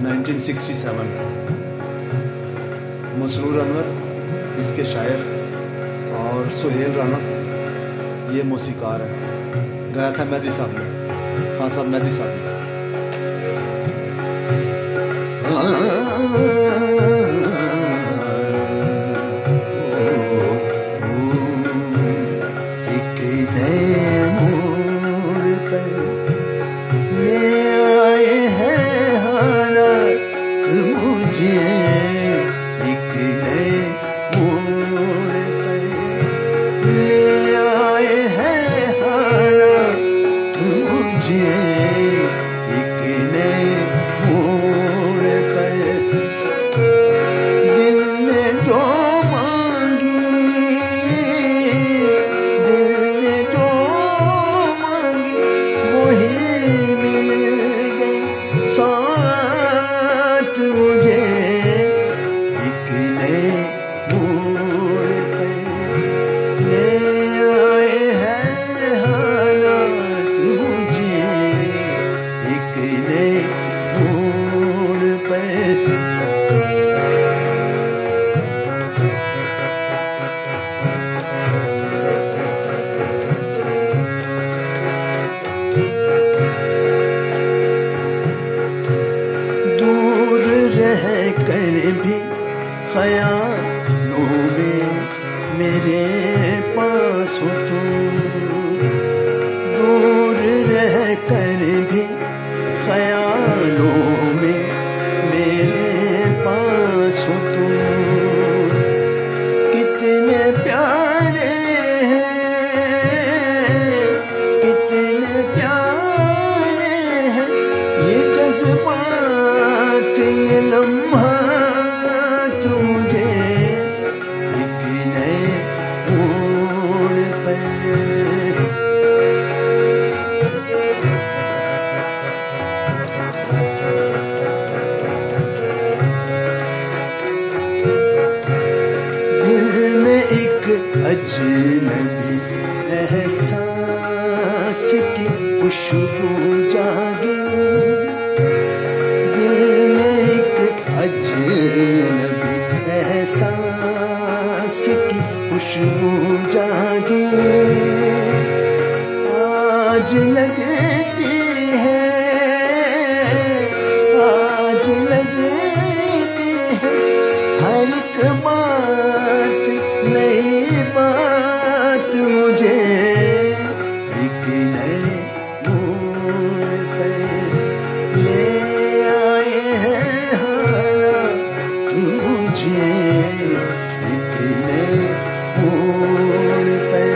1967 मसरूर अनवर इसके शायर और सुहेल राना ये मौसीकार है। गाया था मेहदी साहब ने, खान साहब मेहदी साहब ने। एक नए मोड़ पर ले आए हैं हालात मुझे, एक नए मोड़ पर ले आए हैं हालात मुझे, एक नए मोड़ पर दिल ने जो मांगी, दिल ने जो मांगी वही मिल गई साथ मुझे, एक नए मोड़ पर ले आए हैं हालात मुझे, एक नए मोड़ पर। दूर रह कर भी ख्यालों में मेरे पास हो तुम, दूर रह कर भी ख्यालों में मेरे पास हो तुम। कितने प्यारे हैं, कितने प्यारे हैं ये जज्बात, ये लम्हात मुझे, एक नए मोड़ पर। दिल में एक अजनबी एहसास की खुशबू जागी, दिल में एक अजनबी एहसास की खुशबू जागी। आज लगती है, आज लगती है हर एक बात नई बात मुझे, एक नए मोड़ पर ले आए हैं हालात मुझे, एक नए मोड़ पर।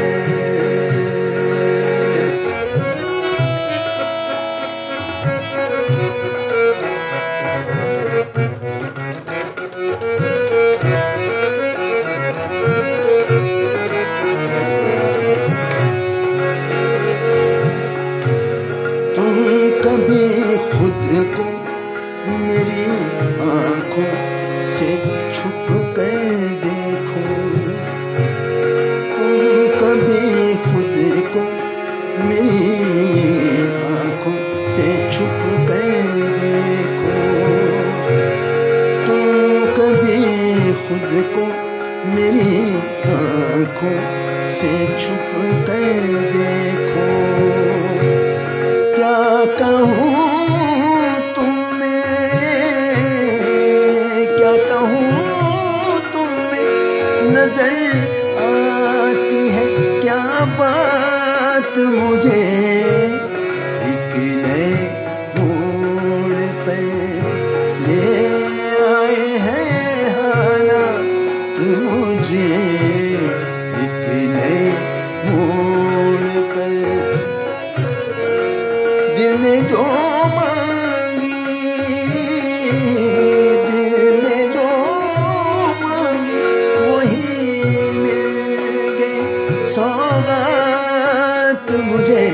कभी खुद को मेरी आँखों से छुप कर देखो, तुम कभी खुद को मेरी आँखों से छुप कर देखो, तुम कभी खुद को मेरी आँखों से छुप कर देखो। क्या कहूँ तुम्हें, क्या कहूँ तुम्हें नजर आती है क्या बात मुझे, एक नए मोड़ पर ले आए हैं हालात मुझे, एक नए मोड़ पर। दिल ने जो मांगी, दिल ने जो मांगी वही मिल गई सौगात मुझे,